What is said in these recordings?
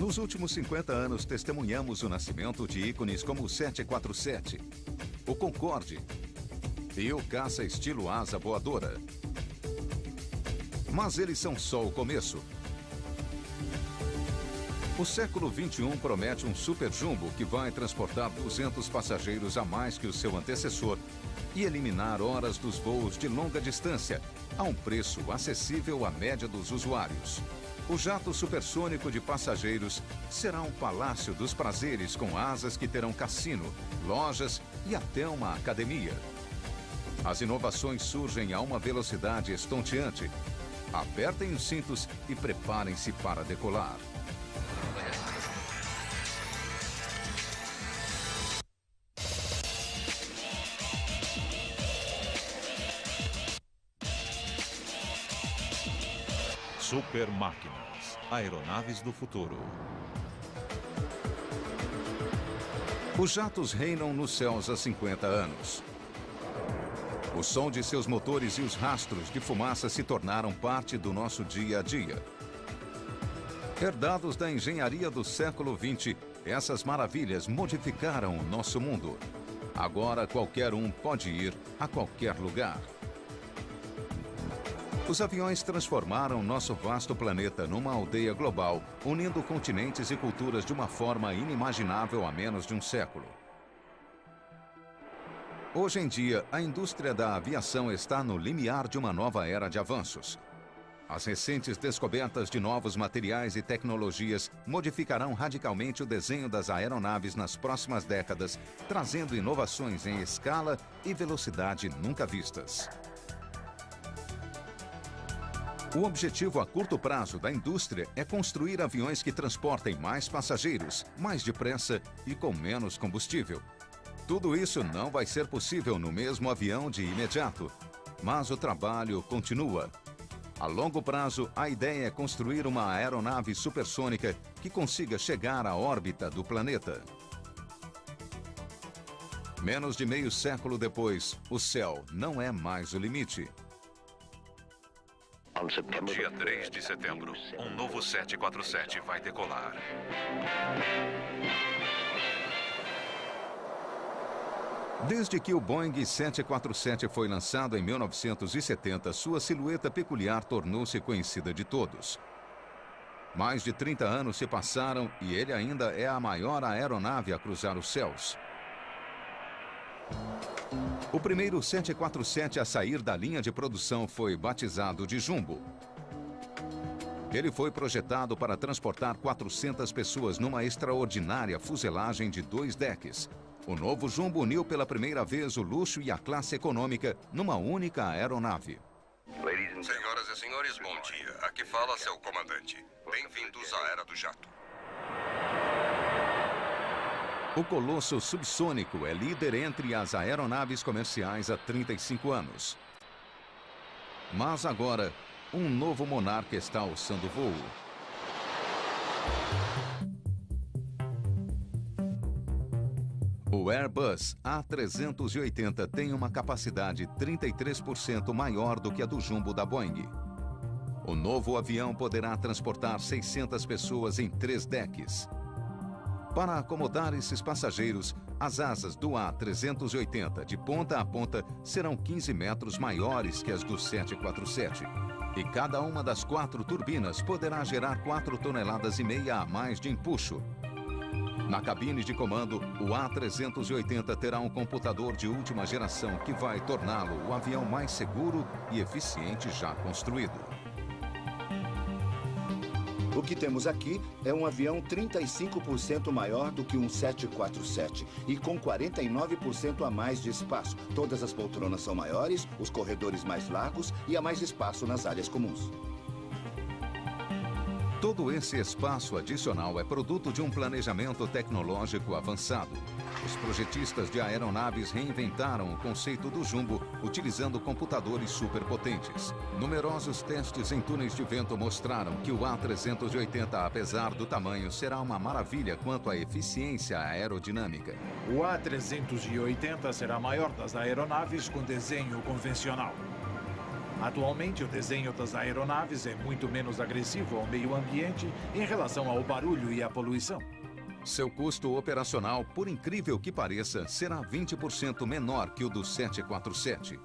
Nos últimos 50 anos, testemunhamos o nascimento de ícones como o 747, o Concorde e o caça estilo asa voadora. Mas eles são só o começo. O século XXI promete um super jumbo que vai transportar 200 passageiros a mais que o seu antecessor e eliminar horas dos voos de longa distância a um preço acessível à média dos usuários. O jato supersônico de passageiros será um palácio dos prazeres com asas que terão cassino, lojas e até uma academia. As inovações surgem a uma velocidade estonteante. Apertem os cintos e preparem-se para decolar. Super máquinas, aeronaves do futuro. Os jatos reinam nos céus há 50 anos. O som de seus motores e os rastros de fumaça se tornaram parte do nosso dia a dia. Herdados da engenharia do século XX, essas maravilhas modificaram o nosso mundo. Agora qualquer um pode ir a qualquer lugar. Os aviões transformaram nosso vasto planeta numa aldeia global, unindo continentes e culturas de uma forma inimaginável há menos de um século. Hoje em dia, a indústria da aviação está no limiar de uma nova era de avanços. As recentes descobertas de novos materiais e tecnologias modificarão radicalmente o desenho das aeronaves nas próximas décadas, trazendo inovações em escala e velocidade nunca vistas. O objetivo a curto prazo da indústria é construir aviões que transportem mais passageiros, mais depressa e com menos combustível. Tudo isso não vai ser possível no mesmo avião de imediato, mas o trabalho continua. A longo prazo, a ideia é construir uma aeronave supersônica que consiga chegar à órbita do planeta. Menos de meio século depois, o céu não é mais o limite. Dia 3 de setembro, um novo 747 vai decolar. Desde que o Boeing 747 foi lançado em 1970, sua silhueta peculiar tornou-se conhecida de todos. Mais de 30 anos se passaram e ele ainda é a maior aeronave a cruzar os céus. O primeiro 747 a sair da linha de produção foi batizado de Jumbo. Ele foi projetado para transportar 400 pessoas numa extraordinária fuselagem de 2 decks. O novo Jumbo uniu pela primeira vez o luxo e a classe econômica numa única aeronave. Senhoras e senhores, bom dia. Aqui fala seu comandante. Bem-vindos à Era do Jato. O Colosso subsônico é líder entre as aeronaves comerciais há 35 anos. Mas agora, um novo monarca está alçando voo. O Airbus A380 tem uma capacidade 33% maior do que a do Jumbo da Boeing. O novo avião poderá transportar 600 pessoas em 3 decks. Para acomodar esses passageiros, as asas do A380 de ponta a ponta serão 15 metros maiores que as do 747. E cada uma das 4 turbinas poderá gerar 4,5 toneladas a mais de empuxo. Na cabine de comando, o A380 terá um computador de última geração que vai torná-lo o avião mais seguro e eficiente já construído. O que temos aqui é um avião 35% maior do que um 747 e com 49% a mais de espaço. Todas as poltronas são maiores, os corredores mais largos e há mais espaço nas áreas comuns. Todo esse espaço adicional é produto de um planejamento tecnológico avançado. Os projetistas de aeronaves reinventaram o conceito do Jumbo utilizando computadores superpotentes. Numerosos testes em túneis de vento mostraram que o A380, apesar do tamanho, será uma maravilha quanto à eficiência aerodinâmica. O A380 será a maior das aeronaves com desenho convencional. Atualmente, o desenho das aeronaves é muito menos agressivo ao meio ambiente em relação ao barulho e à poluição. Seu custo operacional, por incrível que pareça, será 20% menor que o do 747.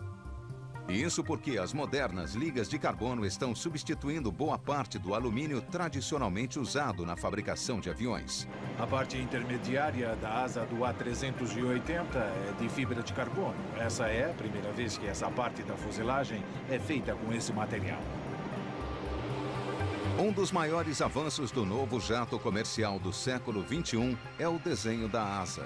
E isso porque as modernas ligas de carbono estão substituindo boa parte do alumínio tradicionalmente usado na fabricação de aviões. A parte intermediária da asa do A380 é de fibra de carbono. Essa é a primeira vez que essa parte da fuselagem é feita com esse material. Um dos maiores avanços do novo jato comercial do século XXI é o desenho da asa.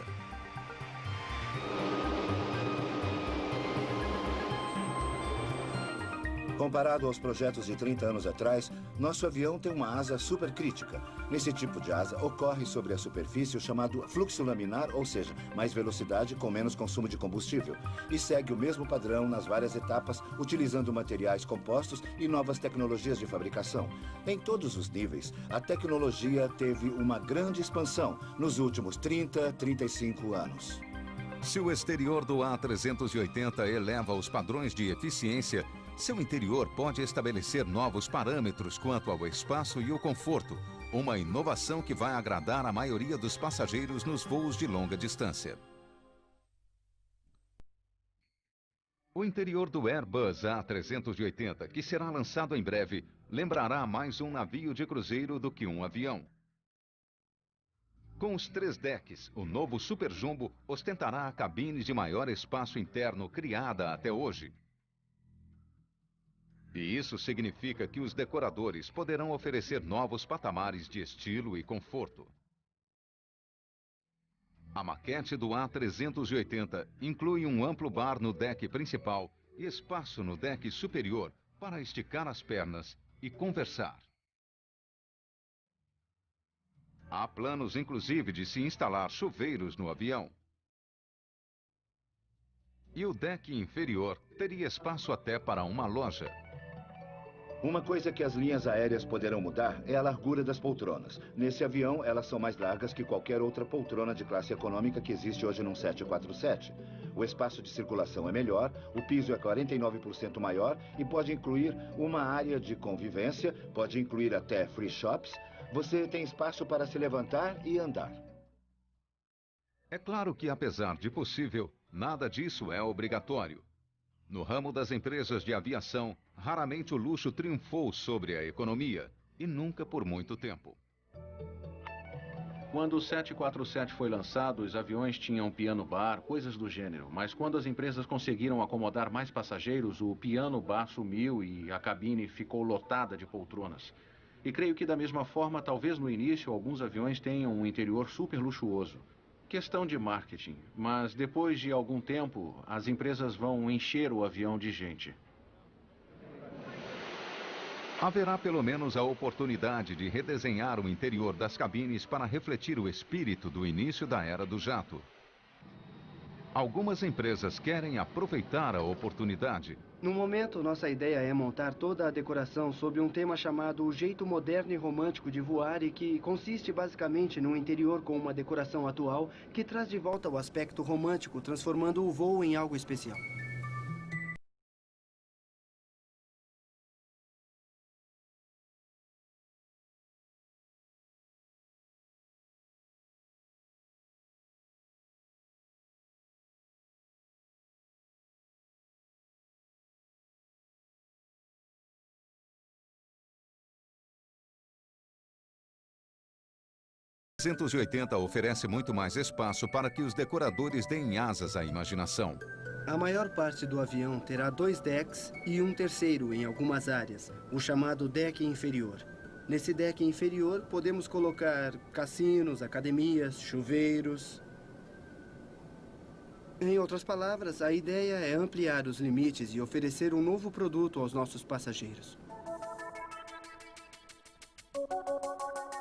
Comparado aos projetos de 30 anos atrás, nosso avião tem uma asa supercrítica. Nesse tipo de asa, ocorre sobre a superfície o chamado fluxo laminar, ou seja, mais velocidade com menos consumo de combustível. E segue o mesmo padrão nas várias etapas, utilizando materiais compostos e novas tecnologias de fabricação. Em todos os níveis, a tecnologia teve uma grande expansão nos últimos 35 anos. Se o exterior do A380 eleva os padrões de eficiência, seu interior pode estabelecer novos parâmetros quanto ao espaço e o conforto, uma inovação que vai agradar a maioria dos passageiros nos voos de longa distância. O interior do Airbus A380, que será lançado em breve, lembrará mais um navio de cruzeiro do que um avião. Com os 3 decks, o novo Super Jumbo ostentará a cabine de maior espaço interno criada até hoje. E isso significa que os decoradores poderão oferecer novos patamares de estilo e conforto. A maquete do A380 inclui um amplo bar no deck principal e espaço no deck superior para esticar as pernas e conversar. Há planos, inclusive, de se instalar chuveiros no avião. E o deck inferior teria espaço até para uma loja. Uma coisa que as linhas aéreas poderão mudar é a largura das poltronas. Nesse avião, elas são mais largas que qualquer outra poltrona de classe econômica que existe hoje num 747. O espaço de circulação é melhor, o piso é 49% maior e pode incluir uma área de convivência, pode incluir até free shops. Você tem espaço para se levantar e andar. É claro que, apesar de possível, nada disso é obrigatório. No ramo das empresas de aviação, raramente o luxo triunfou sobre a economia, e nunca por muito tempo. Quando o 747 foi lançado, os aviões tinham piano bar, coisas do gênero. Mas quando as empresas conseguiram acomodar mais passageiros, o piano bar sumiu e a cabine ficou lotada de poltronas. E creio que da mesma forma, talvez no início, alguns aviões tenham um interior super luxuoso. Questão de marketing, mas depois de algum tempo, as empresas vão encher o avião de gente. Haverá pelo menos a oportunidade de redesenhar o interior das cabines para refletir o espírito do início da era do jato. Algumas empresas querem aproveitar a oportunidade. No momento, nossa ideia é montar toda a decoração sob um tema chamado O Jeito Moderno e Romântico de Voar e que consiste basicamente num interior com uma decoração atual que traz de volta o aspecto romântico, transformando o voo em algo especial. O 380 oferece muito mais espaço para que os decoradores deem asas à imaginação. A maior parte do avião terá 2 decks e um terceiro em algumas áreas, o chamado deck inferior. Nesse deck inferior, podemos colocar cassinos, academias, chuveiros. Em outras palavras, a ideia é ampliar os limites e oferecer um novo produto aos nossos passageiros.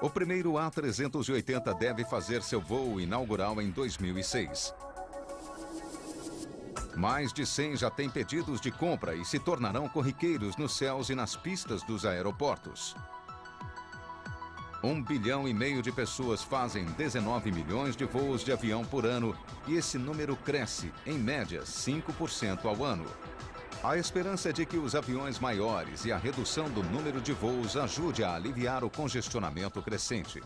O primeiro A380 deve fazer seu voo inaugural em 2006. Mais de 100 já têm pedidos de compra e se tornarão corriqueiros nos céus e nas pistas dos aeroportos. 1,5 bilhão de pessoas fazem 19 milhões de voos de avião por ano e esse número cresce, em média, 5% ao ano. A esperança é de que os aviões maiores e a redução do número de voos ajude a aliviar o congestionamento crescente.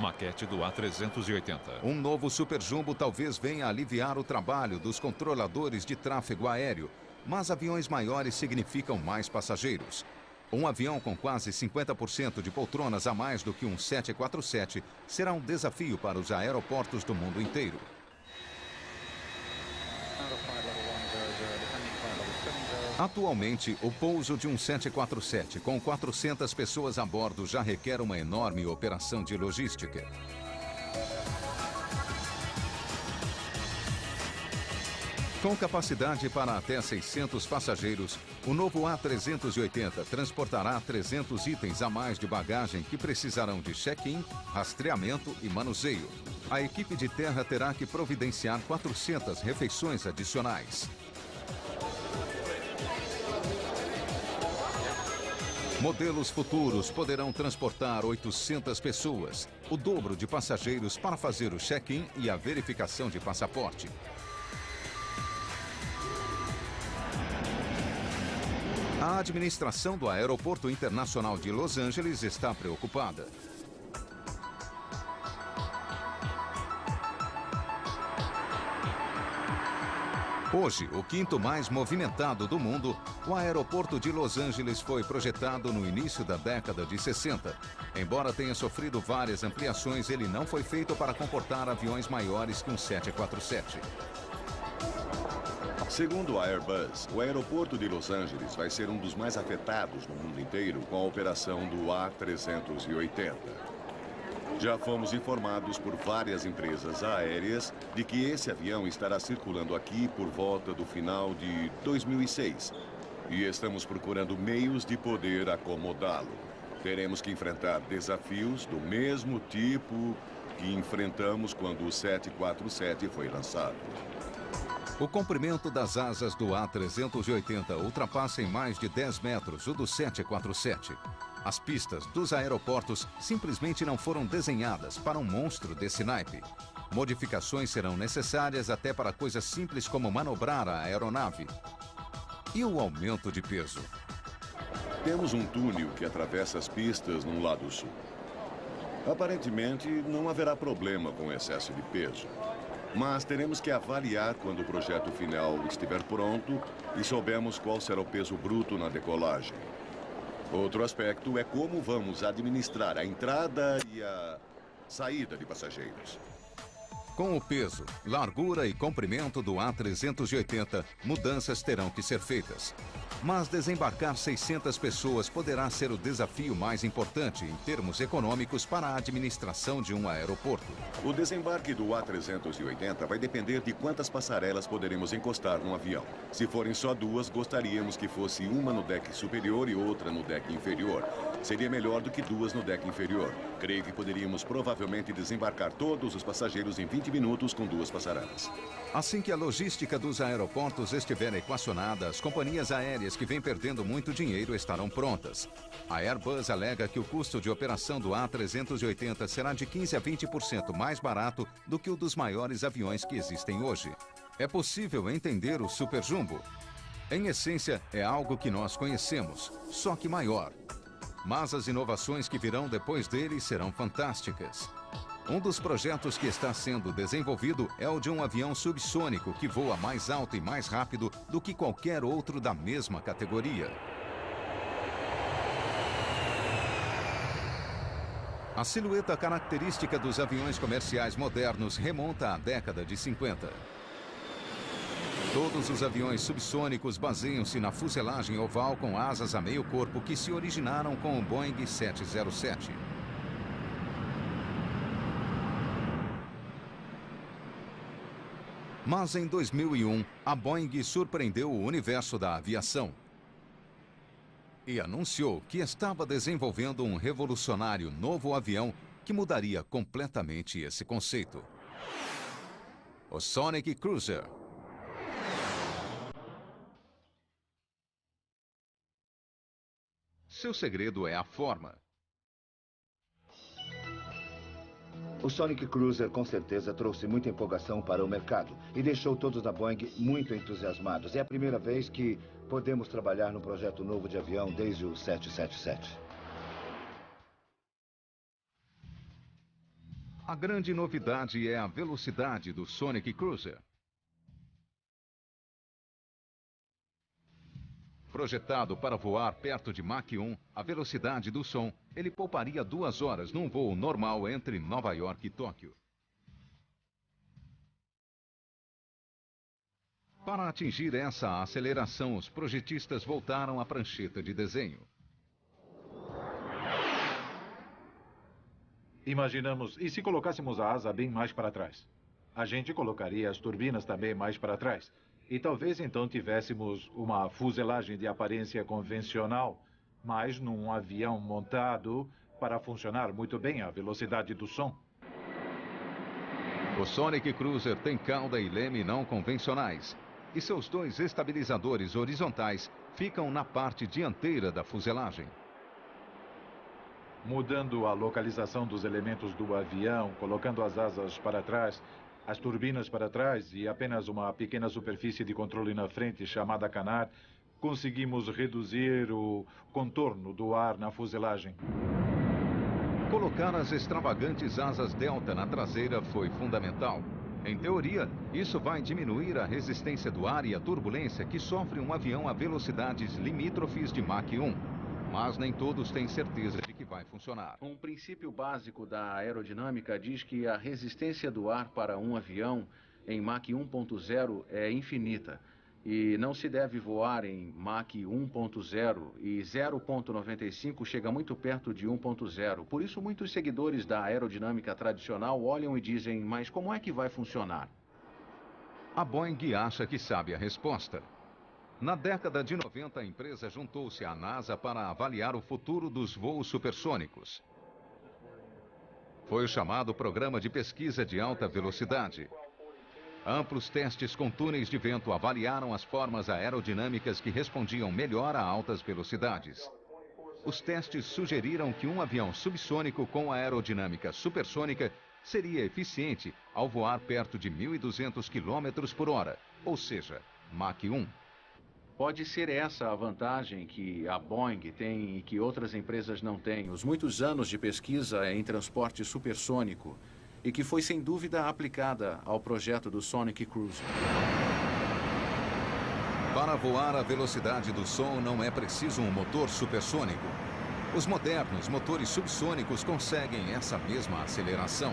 Maquete do A380. Um novo Super-Jumbo talvez venha aliviar o trabalho dos controladores de tráfego aéreo, mas aviões maiores significam mais passageiros. Um avião com quase 50% de poltronas a mais do que um 747 será um desafio para os aeroportos do mundo inteiro. Atualmente, o pouso de um 747 com 400 pessoas a bordo já requer uma enorme operação de logística. Com capacidade para até 600 passageiros, o novo A380 transportará 300 itens a mais de bagagem que precisarão de check-in, rastreamento e manuseio. A equipe de terra terá que providenciar 400 refeições adicionais. Modelos futuros poderão transportar 800 pessoas, o dobro de passageiros para fazer o check-in e a verificação de passaporte. A administração do Aeroporto Internacional de Los Angeles está preocupada. Hoje, o quinto mais movimentado do mundo, o aeroporto de Los Angeles foi projetado no início da década de 60. Embora tenha sofrido várias ampliações, ele não foi feito para comportar aviões maiores que um 747. Segundo a Airbus, o aeroporto de Los Angeles vai ser um dos mais afetados no mundo inteiro com a operação do A380. Já fomos informados por várias empresas aéreas de que esse avião estará circulando aqui por volta do final de 2006. E estamos procurando meios de poder acomodá-lo. Teremos que enfrentar desafios do mesmo tipo que enfrentamos quando o 747 foi lançado. O comprimento das asas do A380 ultrapassa em mais de 10 metros o do 747. As pistas dos aeroportos simplesmente não foram desenhadas para um monstro desse naipe. Modificações serão necessárias até para coisas simples como manobrar a aeronave. E o aumento de peso? Temos um túnel que atravessa as pistas no lado sul. Aparentemente, não haverá problema com excesso de peso. Mas teremos que avaliar quando o projeto final estiver pronto e soubermos qual será o peso bruto na decolagem. Outro aspecto é como vamos administrar a entrada e a saída de passageiros. Com o peso, largura e comprimento do A380, mudanças terão que ser feitas. Mas desembarcar 600 pessoas poderá ser o desafio mais importante em termos econômicos para a administração de um aeroporto. O desembarque do A380 vai depender de quantas passarelas poderemos encostar no avião. Se forem só duas, gostaríamos que fosse uma no deck superior e outra no deck inferior. Seria melhor do que duas no deck inferior. Creio que poderíamos provavelmente desembarcar todos os passageiros em 20 minutos com duas passarelas. Assim que a logística dos aeroportos estiver equacionada, as companhias aéreas que vêm perdendo muito dinheiro estarão prontas. A Airbus alega que o custo de operação do A380 será de 15% a 20% mais barato do que o dos maiores aviões que existem hoje. É possível entender o Super-Jumbo? Em essência, é algo que nós conhecemos, só que maior. Mas as inovações que virão depois dele serão fantásticas. Um dos projetos que está sendo desenvolvido é o de um avião subsônico que voa mais alto e mais rápido do que qualquer outro da mesma categoria. A silhueta característica dos aviões comerciais modernos remonta à década de 50. Todos os aviões subsônicos baseiam-se na fuselagem oval com asas a meio corpo que se originaram com o Boeing 707. Mas em 2001, a Boeing surpreendeu o universo da aviação e anunciou que estava desenvolvendo um revolucionário novo avião que mudaria completamente esse conceito. O Sonic Cruiser. Seu segredo é a forma. O Sonic Cruiser com certeza trouxe muita empolgação para o mercado e deixou todos da Boeing muito entusiasmados. É a primeira vez que podemos trabalhar num projeto novo de avião desde o 777. A grande novidade é a velocidade do Sonic Cruiser. Projetado para voar perto de Mach 1, a velocidade do som, ele pouparia 2 horas num voo normal entre Nova York e Tóquio. Para atingir essa aceleração, os projetistas voltaram à prancheta de desenho. Imaginamos, e se colocássemos a asa bem mais para trás? A gente colocaria as turbinas também mais para trás. E talvez então tivéssemos uma fuselagem de aparência convencional, mas num avião montado para funcionar muito bem a velocidade do som. O Sonic Cruiser tem cauda e leme não convencionais. E seus 2 estabilizadores horizontais ficam na parte dianteira da fuselagem. Mudando a localização dos elementos do avião, colocando as asas para trás, as turbinas para trás e apenas uma pequena superfície de controle na frente chamada canar, conseguimos reduzir o contorno do ar na fuselagem. Colocar as extravagantes asas delta na traseira foi fundamental. Em teoria, isso vai diminuir a resistência do ar e a turbulência que sofre um avião a velocidades limítrofes de Mach 1. Mas nem todos têm certeza de que vai funcionar. Um princípio básico da aerodinâmica diz que a resistência do ar para um avião em Mach 1.0 é infinita e não se deve voar em Mach 1.0 e 0.95 chega muito perto de 1.0. Por isso, muitos seguidores da aerodinâmica tradicional olham e dizem, mas como é que vai funcionar? A Boeing acha que sabe a resposta. Na década de 90, a empresa juntou-se à NASA para avaliar o futuro dos voos supersônicos. Foi o chamado Programa de Pesquisa de Alta Velocidade. Amplos testes com túneis de vento avaliaram as formas aerodinâmicas que respondiam melhor a altas velocidades. Os testes sugeriram que um avião subsônico com aerodinâmica supersônica seria eficiente ao voar perto de 1.200 km por hora, ou seja, Mach 1. Pode ser essa a vantagem que a Boeing tem e que outras empresas não têm. Os muitos anos de pesquisa em transporte supersônico e que foi sem dúvida aplicada ao projeto do Sonic Cruiser. Para voar à velocidade do som não é preciso um motor supersônico. Os modernos motores subsônicos conseguem essa mesma aceleração.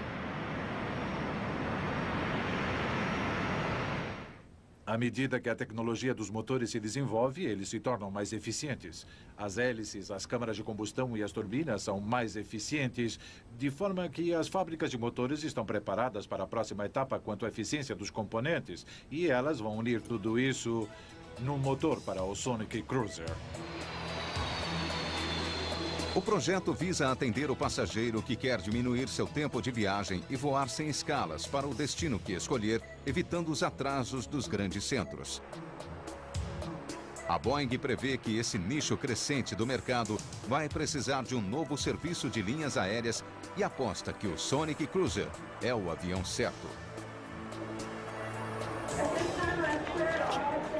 À medida que a tecnologia dos motores se desenvolve, eles se tornam mais eficientes. As hélices, as câmaras de combustão e as turbinas são mais eficientes, de forma que as fábricas de motores estão preparadas para a próxima etapa quanto à eficiência dos componentes, e elas vão unir tudo isso num motor para o Sonic Cruiser. O projeto visa atender o passageiro que quer diminuir seu tempo de viagem e voar sem escalas para o destino que escolher, evitando os atrasos dos grandes centros. A Boeing prevê que esse nicho crescente do mercado vai precisar de um novo serviço de linhas aéreas e aposta que o Sonic Cruiser é o avião certo.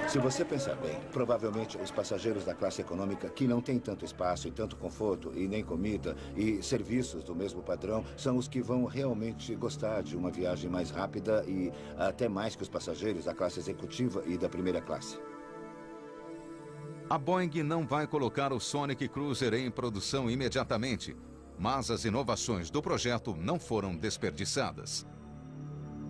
Se você pensar bem, provavelmente os passageiros da classe econômica que não têm tanto espaço e tanto conforto e nem comida e serviços do mesmo padrão são os que vão realmente gostar de uma viagem mais rápida e até mais que os passageiros da classe executiva e da primeira classe. A Boeing não vai colocar o Sonic Cruiser em produção imediatamente, mas as inovações do projeto não foram desperdiçadas.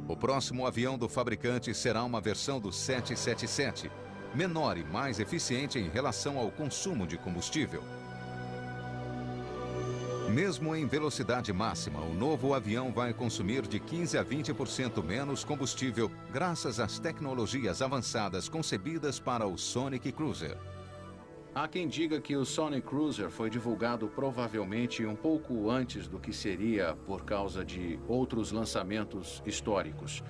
O próximo avião do fabricante será uma versão do 777, menor e mais eficiente em relação ao consumo de combustível. Mesmo em velocidade máxima, o novo avião vai consumir de 15% a 20% menos combustível graças às tecnologias avançadas concebidas para o Sonic Cruiser. Há quem diga que o Sonic Cruiser foi divulgado provavelmente um pouco antes do que seria por causa de outros lançamentos históricos.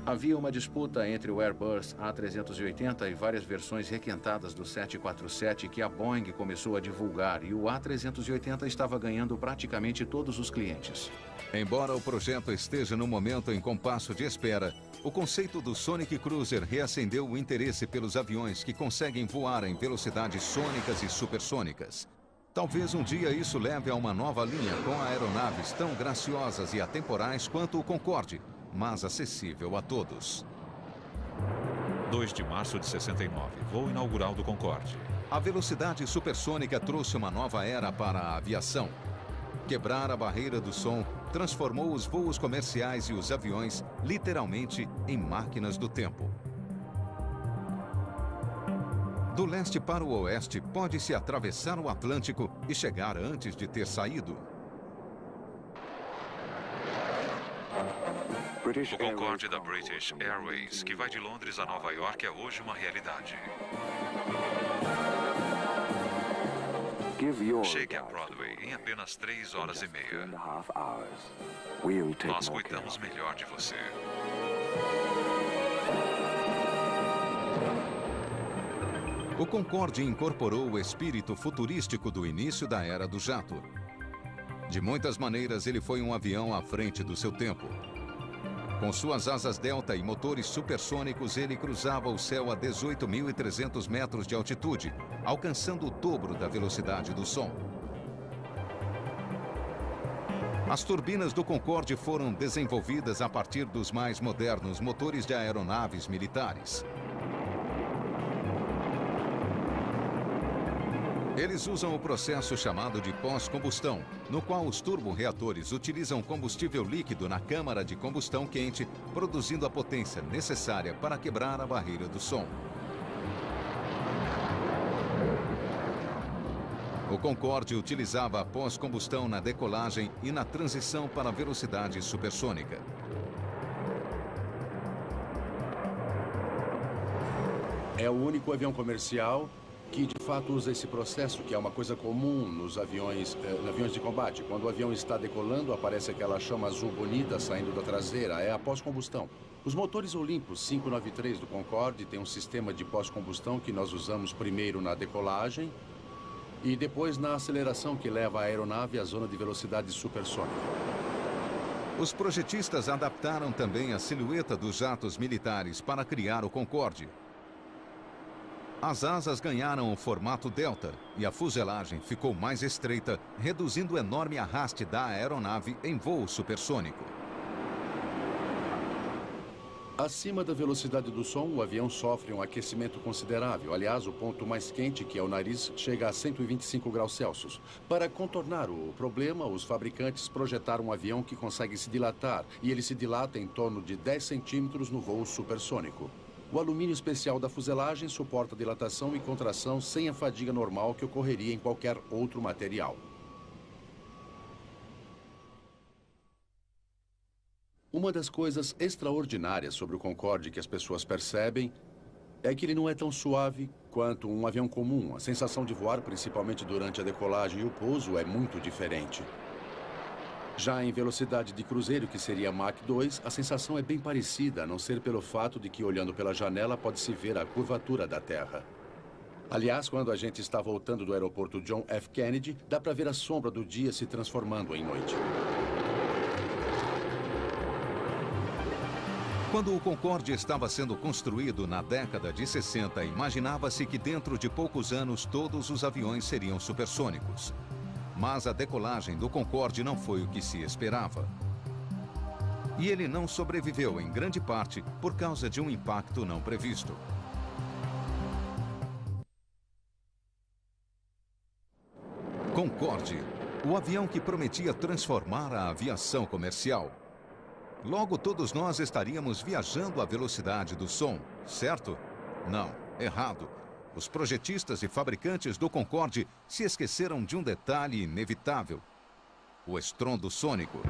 Havia uma disputa entre o Airbus A380 e várias versões requentadas do 747 que a Boeing começou a divulgar, e o A380 estava ganhando praticamente todos os clientes. Embora o projeto esteja no momento em compasso de espera, o conceito do Sonic Cruiser reacendeu o interesse pelos aviões que conseguem voar em velocidades sônicas e supersônicas. Talvez um dia isso leve a uma nova linha com aeronaves tão graciosas e atemporais quanto o Concorde, mas acessível a todos. 2 de março de 69, voo inaugural do Concorde. A velocidade supersônica trouxe uma nova era para a aviação. Quebrar a barreira do som transformou os voos comerciais e os aviões literalmente em máquinas do tempo. Do leste para o oeste, pode-se atravessar o Atlântico e chegar antes de ter saído. O Concorde da British Airways, que vai de Londres a Nova York, é hoje uma realidade. Chegue a Broadway em apenas 3 horas e meia. Nós cuidamos melhor de você. O Concorde incorporou o espírito futurístico do início da era do jato. De muitas maneiras, ele foi um avião à frente do seu tempo. Com suas asas delta e motores supersônicos, ele cruzava o céu a 18.300 metros de altitude, alcançando o dobro da velocidade do som. As turbinas do Concorde foram desenvolvidas a partir dos mais modernos motores de aeronaves militares. Eles usam o processo chamado de pós-combustão, no qual os turborreatores utilizam combustível líquido na câmara de combustão quente, produzindo a potência necessária para quebrar a barreira do som. O Concorde utilizava a pós-combustão na decolagem e na transição para a velocidade supersônica. É o único avião comercial que de fato usa esse processo, que é uma coisa comum nos aviões de combate. Quando o avião está decolando, aparece aquela chama azul bonita saindo da traseira, é a pós-combustão. Os motores Olympus 593 do Concorde têm um sistema de pós-combustão que nós usamos primeiro na decolagem e depois na aceleração que leva a aeronave à zona de velocidade supersônica. Os projetistas adaptaram também a silhueta dos jatos militares para criar o Concorde. As asas ganharam o formato delta e a fuselagem ficou mais estreita, reduzindo o enorme arraste da aeronave em voo supersônico. Acima da velocidade do som, o avião sofre um aquecimento considerável. Aliás, o ponto mais quente, que é o nariz, chega a 125 graus Celsius. Para contornar o problema, os fabricantes projetaram um avião que consegue se dilatar, e ele se dilata em torno de 10 centímetros no voo supersônico. O alumínio especial da fuselagem suporta dilatação e contração sem a fadiga normal que ocorreria em qualquer outro material. Uma das coisas extraordinárias sobre o Concorde que as pessoas percebem é que ele não é tão suave quanto um avião comum. A sensação de voar, principalmente durante a decolagem e o pouso, é muito diferente. Já em velocidade de cruzeiro, que seria Mach 2, a sensação é bem parecida, a não ser pelo fato de que, olhando pela janela, pode-se ver a curvatura da Terra. Aliás, quando a gente está voltando do aeroporto John F. Kennedy, dá para ver a sombra do dia se transformando em noite. Quando o Concorde estava sendo construído na década de 60, imaginava-se que dentro de poucos anos todos os aviões seriam supersônicos. Mas a decolagem do Concorde não foi o que se esperava. E ele não sobreviveu, em grande parte, por causa de um impacto não previsto. Concorde, o avião que prometia transformar a aviação comercial. Logo, todos nós estaríamos viajando à velocidade do som, certo? Não, errado. Os projetistas e fabricantes do Concorde se esqueceram de um detalhe inevitável: o estrondo sônico.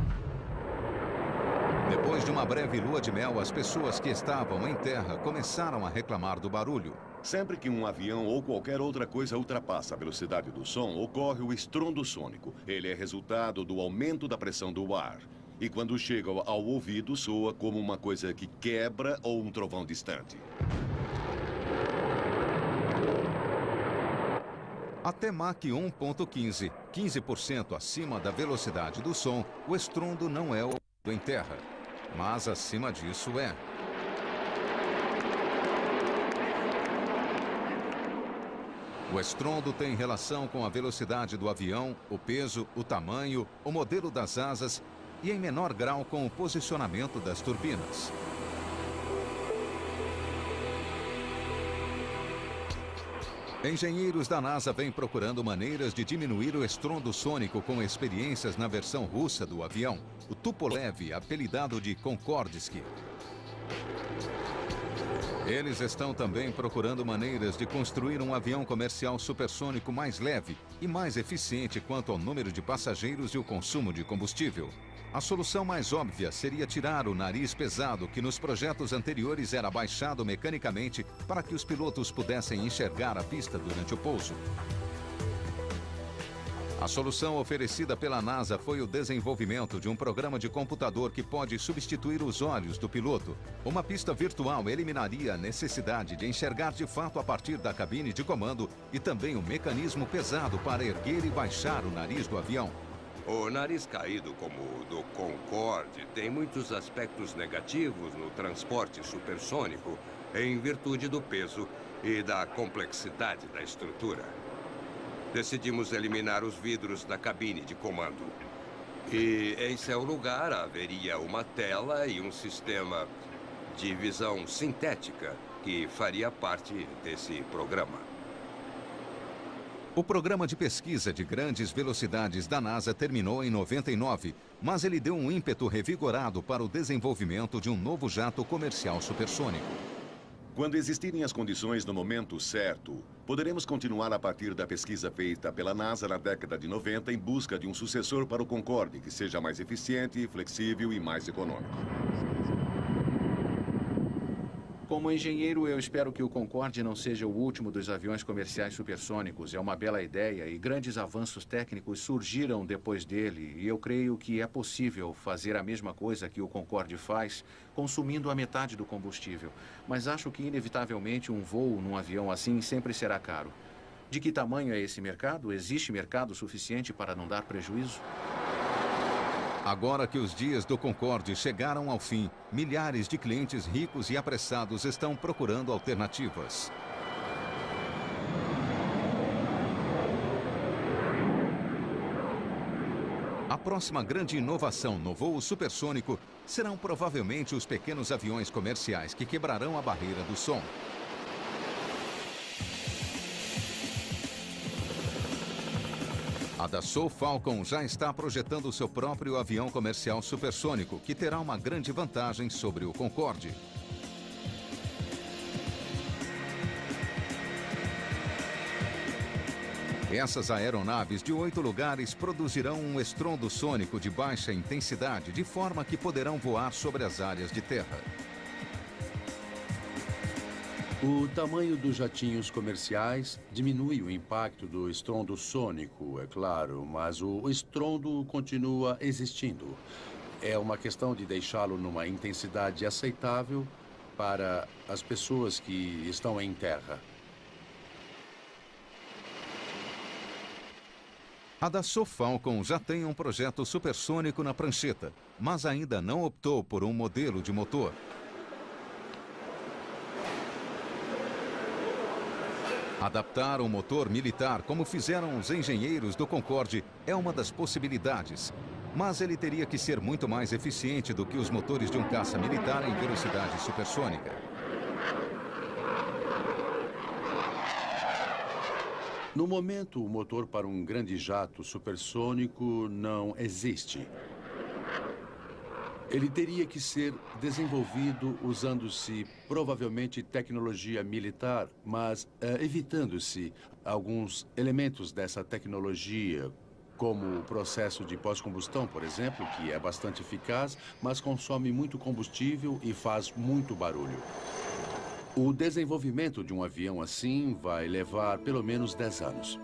Depois de uma breve lua de mel, as pessoas que estavam em terra começaram a reclamar do barulho. Sempre que um avião ou qualquer outra coisa ultrapassa a velocidade do som, ocorre o estrondo sônico. Ele é resultado do aumento da pressão do ar. E quando chega ao ouvido, soa como uma coisa que quebra ou um trovão distante. Até Mach 1.15, 15% acima da velocidade do som, o estrondo não é ouvido em terra. Mas acima disso é. O estrondo tem relação com a velocidade do avião, o peso, o tamanho, o modelo das asas e, em menor grau, com o posicionamento das turbinas. Engenheiros da NASA vêm procurando maneiras de diminuir o estrondo sônico com experiências na versão russa do avião, o Tupolev, apelidado de Konkordsky. Eles estão também procurando maneiras de construir um avião comercial supersônico mais leve e mais eficiente quanto ao número de passageiros e o consumo de combustível. A solução mais óbvia seria tirar o nariz pesado que nos projetos anteriores era baixado mecanicamente para que os pilotos pudessem enxergar a pista durante o pouso. A solução oferecida pela NASA foi o desenvolvimento de um programa de computador que pode substituir os olhos do piloto. Uma pista virtual eliminaria a necessidade de enxergar de fato a partir da cabine de comando e também o mecanismo pesado para erguer e baixar o nariz do avião. O nariz caído, como o do Concorde, tem muitos aspectos negativos no transporte supersônico, em virtude do peso e da complexidade da estrutura. Decidimos eliminar os vidros da cabine de comando. E em seu lugar haveria uma tela e um sistema de visão sintética que faria parte desse programa. O programa de pesquisa de grandes velocidades da NASA terminou em 99, mas ele deu um ímpeto revigorado para o desenvolvimento de um novo jato comercial supersônico. Quando existirem as condições no momento certo, poderemos continuar a partir da pesquisa feita pela NASA na década de 90 em busca de um sucessor para o Concorde que seja mais eficiente, flexível e mais econômico. Como engenheiro, eu espero que o Concorde não seja o último dos aviões comerciais supersônicos. É uma bela ideia e grandes avanços técnicos surgiram depois dele. E eu creio que é possível fazer a mesma coisa que o Concorde faz, consumindo a metade do combustível. Mas acho que, inevitavelmente, um voo num avião assim sempre será caro. De que tamanho é esse mercado? Existe mercado suficiente para não dar prejuízo? Agora que os dias do Concorde chegaram ao fim, milhares de clientes ricos e apressados estão procurando alternativas. A próxima grande inovação no voo supersônico serão provavelmente os pequenos aviões comerciais que quebrarão a barreira do som. A Dassault Falcon já está projetando seu próprio avião comercial supersônico, que terá uma grande vantagem sobre o Concorde. Essas aeronaves de 8 lugares produzirão um estrondo sônico de baixa intensidade, de forma que poderão voar sobre as áreas de terra. O tamanho dos jatinhos comerciais diminui o impacto do estrondo sônico, é claro, mas o estrondo continua existindo. É uma questão de deixá-lo numa intensidade aceitável para as pessoas que estão em terra. A Dassault Falcon já tem um projeto supersônico na prancheta, mas ainda não optou por um modelo de motor. Adaptar um motor militar, como fizeram os engenheiros do Concorde, é uma das possibilidades. Mas ele teria que ser muito mais eficiente do que os motores de um caça militar em velocidade supersônica. No momento, o motor para um grande jato supersônico não existe. Ele teria que ser desenvolvido usando-se provavelmente tecnologia militar, mas evitando-se alguns elementos dessa tecnologia, como o processo de pós-combustão, por exemplo, que é bastante eficaz, mas consome muito combustível e faz muito barulho. O desenvolvimento de um avião assim vai levar pelo menos 10 anos.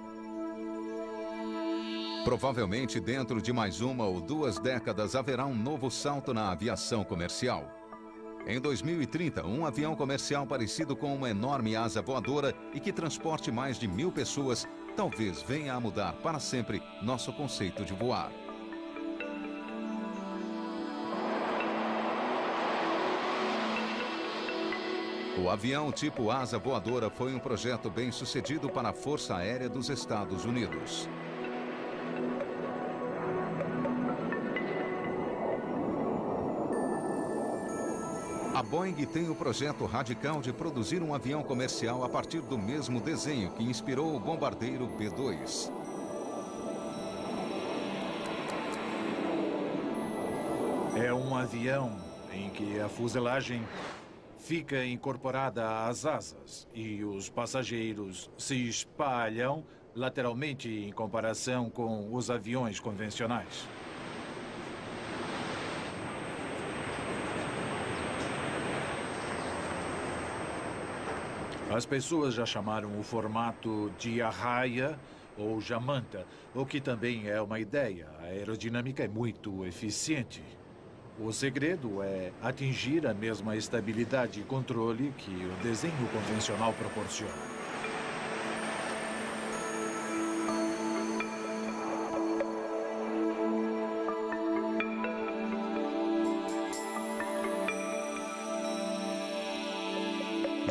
Provavelmente dentro de mais 1 ou 2 décadas haverá um novo salto na aviação comercial. Em 2030, um avião comercial parecido com uma enorme asa voadora e que transporte mais de 1000 pessoas talvez venha a mudar para sempre nosso conceito de voar. O avião tipo asa voadora foi um projeto bem-sucedido para a Força Aérea dos Estados Unidos. A Boeing tem o projeto radical de produzir um avião comercial a partir do mesmo desenho que inspirou o bombardeiro B-2. É um avião em que a fuselagem fica incorporada às asas e os passageiros se espalham lateralmente em comparação com os aviões convencionais. As pessoas já chamaram o formato de arraia ou jamanta, o que também é uma ideia. A aerodinâmica é muito eficiente. O segredo é atingir a mesma estabilidade e controle que o desenho convencional proporciona.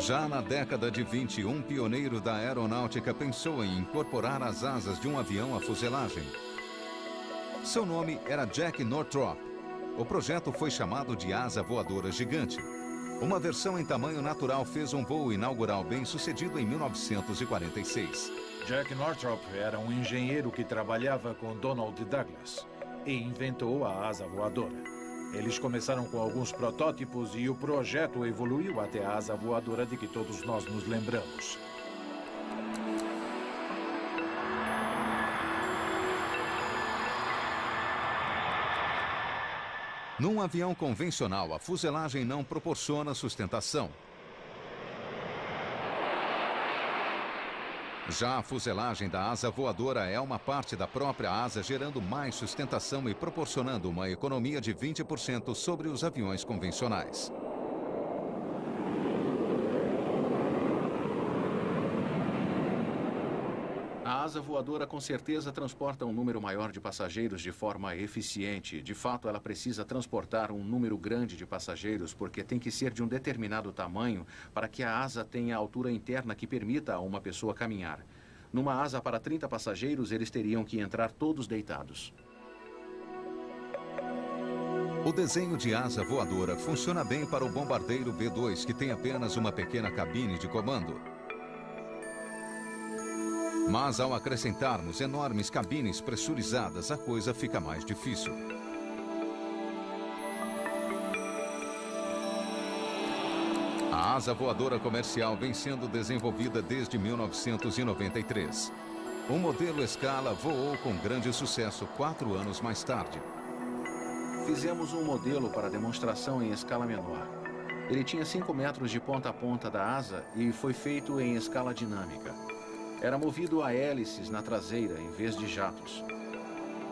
Já na década de 20, um pioneiro da aeronáutica pensou em incorporar as asas de um avião à fuselagem. Seu nome era Jack Northrop. O projeto foi chamado de asa voadora gigante. Uma versão em tamanho natural fez um voo inaugural bem-sucedido em 1946. Jack Northrop era um engenheiro que trabalhava com Donald Douglas e inventou a asa voadora. Eles começaram com alguns protótipos e o projeto evoluiu até a asa voadora de que todos nós nos lembramos. Num avião convencional, a fuselagem não proporciona sustentação. Já a fuselagem da asa voadora é uma parte da própria asa, gerando mais sustentação e proporcionando uma economia de 20% sobre os aviões convencionais. A asa voadora com certeza transporta um número maior de passageiros de forma eficiente. De fato, ela precisa transportar um número grande de passageiros porque tem que ser de um determinado tamanho para que a asa tenha a altura interna que permita a uma pessoa caminhar. Numa asa para 30 passageiros, eles teriam que entrar todos deitados. O desenho de asa voadora funciona bem para o bombardeiro B-2, que tem apenas uma pequena cabine de comando. Mas ao acrescentarmos enormes cabines pressurizadas, a coisa fica mais difícil. A asa voadora comercial vem sendo desenvolvida desde 1993. O modelo Scala voou com grande sucesso 4 anos mais tarde. Fizemos um modelo para demonstração em escala menor. Ele tinha 5 metros de ponta a ponta da asa e foi feito em escala dinâmica. Era movido a hélices na traseira em vez de jatos.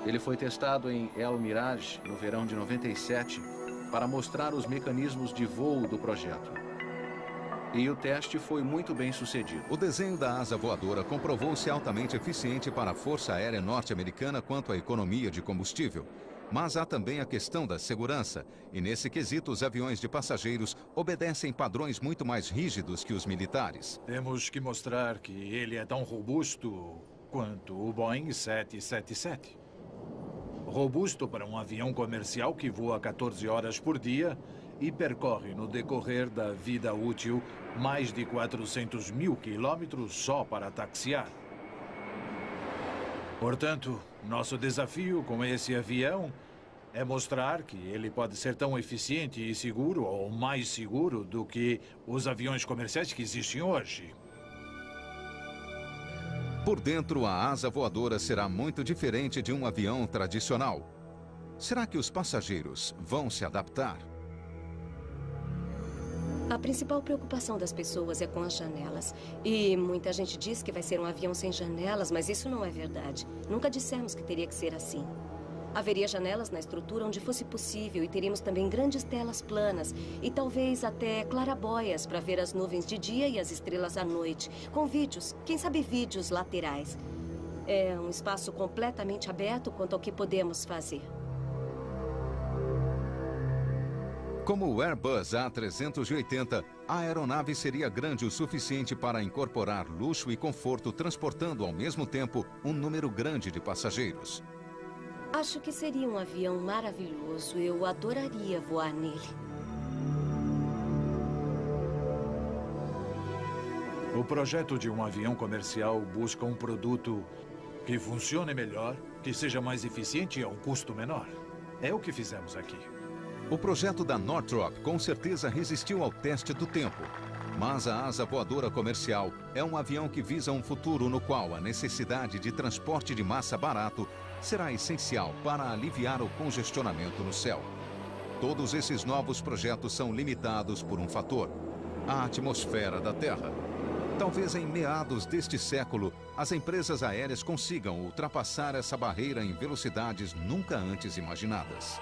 Ele foi testado em El Mirage no verão de 97 para mostrar os mecanismos de voo do projeto. E o teste foi muito bem sucedido. O desenho da asa voadora comprovou-se altamente eficiente para a Força Aérea Norte-Americana quanto à economia de combustível. Mas há também a questão da segurança, e nesse quesito os aviões de passageiros obedecem padrões muito mais rígidos que os militares. Temos que mostrar que ele é tão robusto quanto o Boeing 777. Robusto para um avião comercial que voa 14 horas por dia e percorre no decorrer da vida útil mais de 400 mil quilômetros só para taxiar. Portanto, nosso desafio com esse avião é mostrar que ele pode ser tão eficiente e seguro, ou mais seguro, do que os aviões comerciais que existem hoje. Por dentro, a asa voadora será muito diferente de um avião tradicional. Será que os passageiros vão se adaptar? A principal preocupação das pessoas é com as janelas. E muita gente diz que vai ser um avião sem janelas, mas isso não é verdade. Nunca dissemos que teria que ser assim. Haveria janelas na estrutura onde fosse possível e teríamos também grandes telas planas e talvez até clarabóias para ver as nuvens de dia e as estrelas à noite, com vídeos, quem sabe vídeos laterais. É um espaço completamente aberto quanto ao que podemos fazer. Como o Airbus A380, a aeronave seria grande o suficiente para incorporar luxo e conforto, transportando ao mesmo tempo um número grande de passageiros. Acho que seria um avião maravilhoso. Eu adoraria voar nele. O projeto de um avião comercial busca um produto que funcione melhor, que seja mais eficiente e a um custo menor. É o que fizemos aqui. O projeto da Northrop com certeza resistiu ao teste do tempo. Mas a asa voadora comercial é um avião que visa um futuro no qual a necessidade de transporte de massa barato será essencial para aliviar o congestionamento no céu. Todos esses novos projetos são limitados por um fator: a atmosfera da Terra. Talvez em meados deste século, as empresas aéreas consigam ultrapassar essa barreira em velocidades nunca antes imaginadas.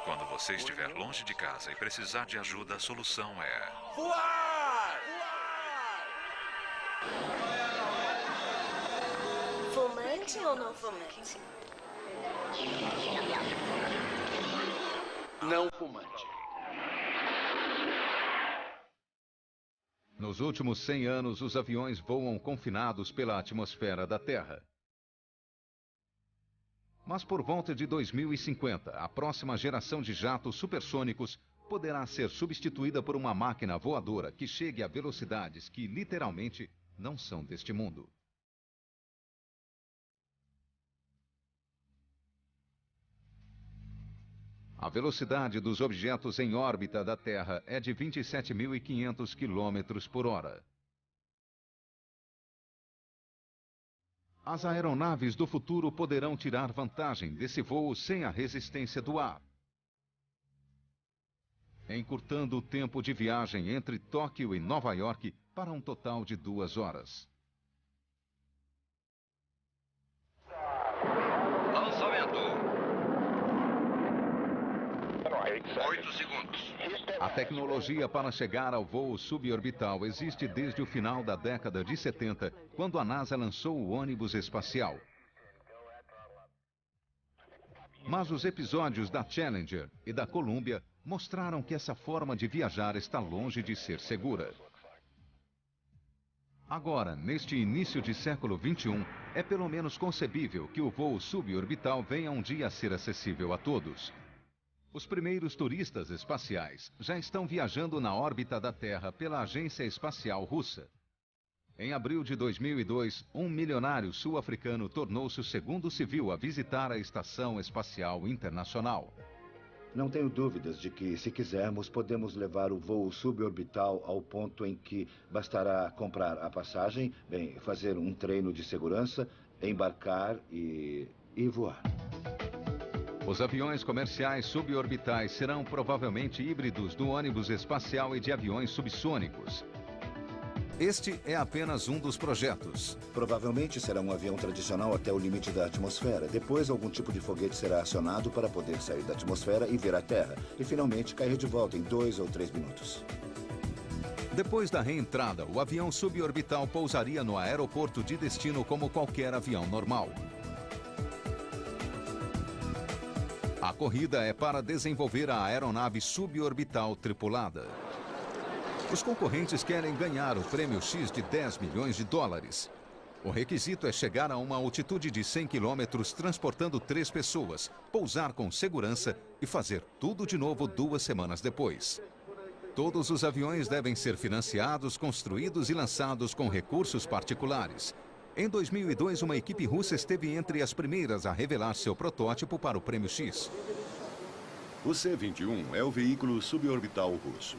Quando você estiver longe de casa e precisar de ajuda, a solução é... voar! Fumante ou não fumante? Não fumante. Nos últimos 100 anos, os aviões voam confinados pela atmosfera da Terra. Mas por volta de 2050, a próxima geração de jatos supersônicos poderá ser substituída por uma máquina voadora que chegue a velocidades que, literalmente, não são deste mundo. A velocidade dos objetos em órbita da Terra é de 27.500 km por hora. As aeronaves do futuro poderão tirar vantagem desse voo sem a resistência do ar, encurtando o tempo de viagem entre Tóquio e Nova York para um total de 2 horas. Lançamento. 8 segundos. A tecnologia para chegar ao voo suborbital existe desde o final da década de 70, quando a NASA lançou o ônibus espacial. Mas os episódios da Challenger e da Columbia mostraram que essa forma de viajar está longe de ser segura. Agora, neste início de século XXI, é pelo menos concebível que o voo suborbital venha um dia a ser acessível a todos. Os primeiros turistas espaciais já estão viajando na órbita da Terra pela Agência Espacial Russa. Em abril de 2002, um milionário sul-africano tornou-se o segundo civil a visitar a Estação Espacial Internacional. Não tenho dúvidas de que, se quisermos, podemos levar o voo suborbital ao ponto em que bastará comprar a passagem, fazer um treino de segurança, embarcar e voar. Os aviões comerciais suborbitais serão provavelmente híbridos do ônibus espacial e de aviões subsônicos. Este é apenas um dos projetos. Provavelmente será um avião tradicional até o limite da atmosfera. Depois, algum tipo de foguete será acionado para poder sair da atmosfera e ver a Terra. E, finalmente, cair de volta em 2 ou 3 minutos. Depois da reentrada, o avião suborbital pousaria no aeroporto de destino como qualquer avião normal. A corrida é para desenvolver a aeronave suborbital tripulada. Os concorrentes querem ganhar o prêmio X de 10 milhões de dólares. O requisito é chegar a uma altitude de 100 quilômetros transportando 3 pessoas, pousar com segurança e fazer tudo de novo 2 semanas depois. Todos os aviões devem ser financiados, construídos e lançados com recursos particulares. Em 2002, uma equipe russa esteve entre as primeiras a revelar seu protótipo para o Prêmio X. O C-21 é o veículo suborbital russo.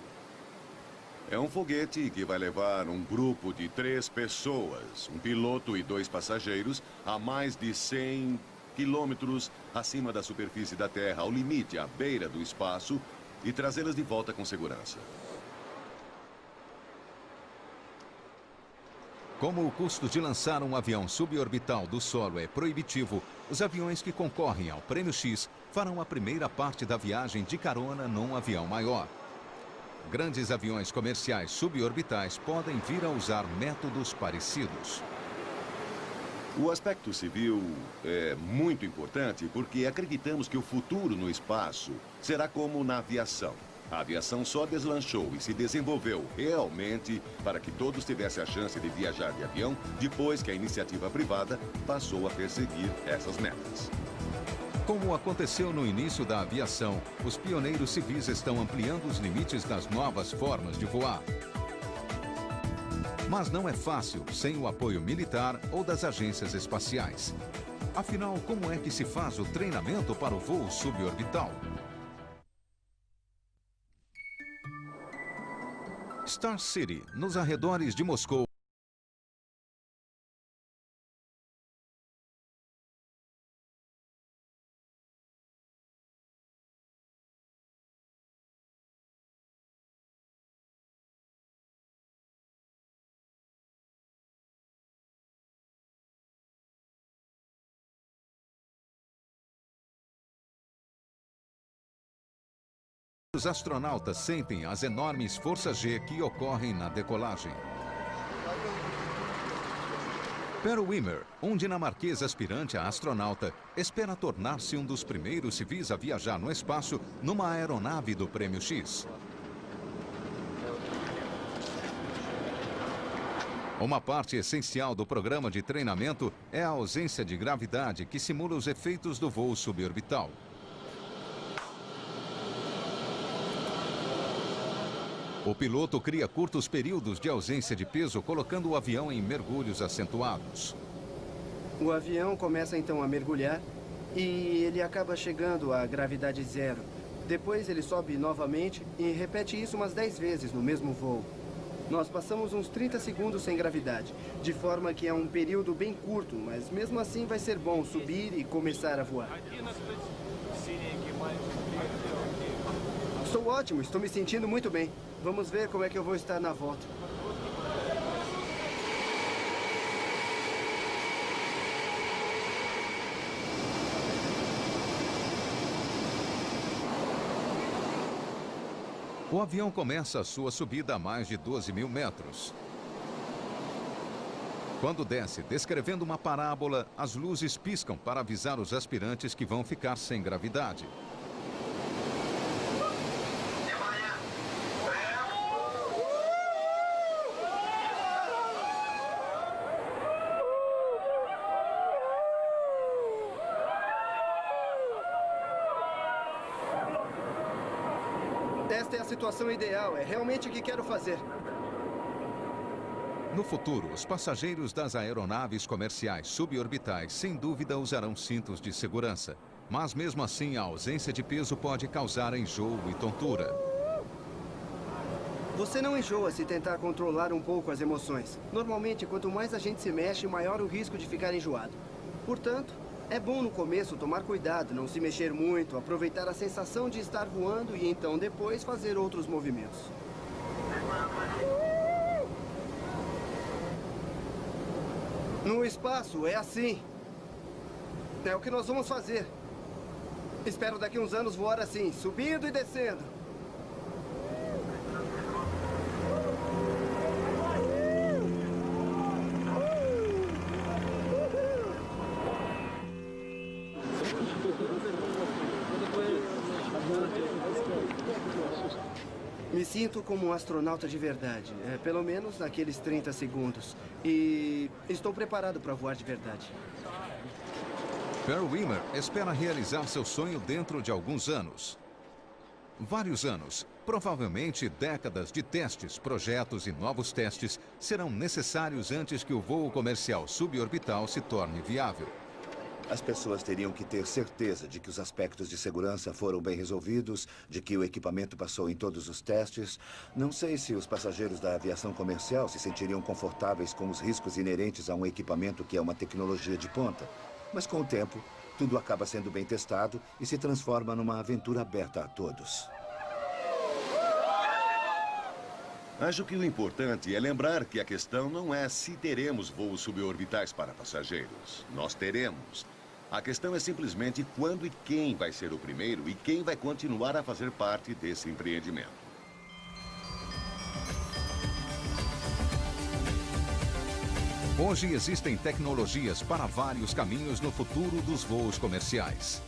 É um foguete que vai levar um grupo de 3 pessoas, um piloto e 2 passageiros, a mais de 100 quilômetros acima da superfície da Terra, ao limite, à beira do espaço, e trazê-las de volta com segurança. Como o custo de lançar um avião suborbital do solo é proibitivo, os aviões que concorrem ao Prêmio X farão a primeira parte da viagem de carona num avião maior. Grandes aviões comerciais suborbitais podem vir a usar métodos parecidos. O aspecto civil é muito importante porque acreditamos que o futuro no espaço será como na aviação. A aviação só deslanchou e se desenvolveu realmente para que todos tivessem a chance de viajar de avião depois que a iniciativa privada passou a perseguir essas metas. Como aconteceu no início da aviação, os pioneiros civis estão ampliando os limites das novas formas de voar. Mas não é fácil sem o apoio militar ou das agências espaciais. Afinal, como é que se faz o treinamento para o voo suborbital? Star City, nos arredores de Moscou. Os astronautas sentem as enormes forças G que ocorrem na decolagem. Per Wimmer, um dinamarquês aspirante a astronauta, espera tornar-se um dos primeiros civis a viajar no espaço numa aeronave do Prêmio X. Uma parte essencial do programa de treinamento é a ausência de gravidade que simula os efeitos do voo suborbital. O piloto cria curtos períodos de ausência de peso, colocando o avião em mergulhos acentuados. O avião começa então a mergulhar e ele acaba chegando à gravidade zero. Depois ele sobe novamente e repete isso umas 10 vezes no mesmo voo. Nós passamos uns 30 segundos sem gravidade, de forma que é um período bem curto, mas mesmo assim vai ser bom subir e começar a voar. Estou ótimo, estou me sentindo muito bem. Vamos ver como é que eu vou estar na volta. O avião começa a sua subida a mais de 12.000 metros. Quando desce, descrevendo uma parábola, as luzes piscam para avisar os aspirantes que vão ficar sem gravidade. Esta é a situação ideal, é realmente o que quero fazer. No futuro, os passageiros das aeronaves comerciais suborbitais sem dúvida usarão cintos de segurança. Mas mesmo assim, a ausência de peso pode causar enjoo e tontura. Você não enjoa se tentar controlar um pouco as emoções. Normalmente, quanto mais a gente se mexe, maior o risco de ficar enjoado. Portanto, é bom no começo tomar cuidado, não se mexer muito, aproveitar a sensação de estar voando e então depois fazer outros movimentos. No espaço é assim. É o que nós vamos fazer. Espero daqui uns anos voar assim, subindo e descendo. Me sinto como um astronauta de verdade, pelo menos naqueles 30 segundos. E estou preparado para voar de verdade. Per Wimmer espera realizar seu sonho dentro de alguns anos. Vários anos, provavelmente décadas de testes, projetos e novos testes serão necessários antes que o voo comercial suborbital se torne viável. As pessoas teriam que ter certeza de que os aspectos de segurança foram bem resolvidos, de que o equipamento passou em todos os testes. Não sei se os passageiros da aviação comercial se sentiriam confortáveis com os riscos inerentes a um equipamento que é uma tecnologia de ponta. Mas com o tempo, tudo acaba sendo bem testado e se transforma numa aventura aberta a todos. Acho que o importante é lembrar que a questão não é se teremos voos suborbitais para passageiros. Nós teremos. A questão é simplesmente quando e quem vai ser o primeiro e quem vai continuar a fazer parte desse empreendimento. Hoje existem tecnologias para vários caminhos no futuro dos voos comerciais.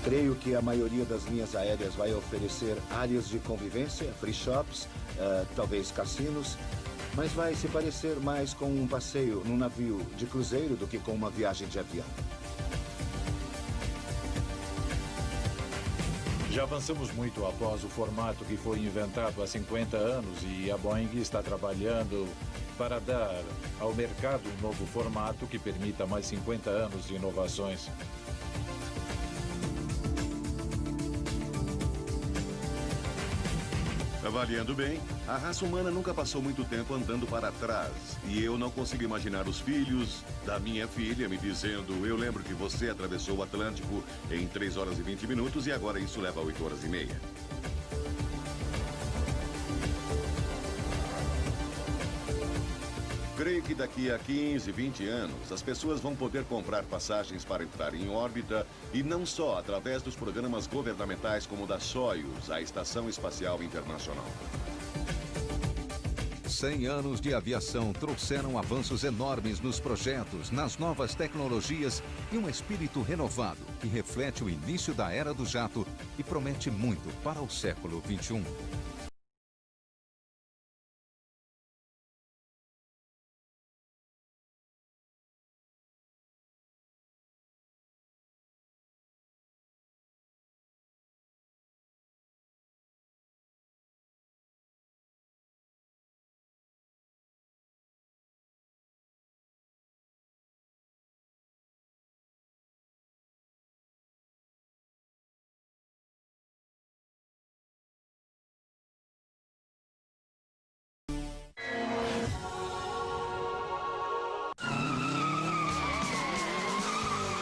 Creio que a maioria das linhas aéreas vai oferecer áreas de convivência, free shops, talvez cassinos, mas vai se parecer mais com um passeio num navio de cruzeiro do que com uma viagem de avião. Já avançamos muito após o formato que foi inventado há 50 anos e a Boeing está trabalhando para dar ao mercado um novo formato que permita mais 50 anos de inovações. Avaliando bem, a raça humana nunca passou muito tempo andando para trás. E eu não consigo imaginar os filhos da minha filha me dizendo: eu lembro que você atravessou o Atlântico em 3 horas e 20 minutos e agora isso leva a 8 horas e meia. Creio que daqui a 15, 20 anos, as pessoas vão poder comprar passagens para entrar em órbita e não só através dos programas governamentais como o da Soyuz, a Estação Espacial Internacional. 100 anos de aviação trouxeram avanços enormes nos projetos, nas novas tecnologias e um espírito renovado que reflete o início da era do jato e promete muito para o século XXI.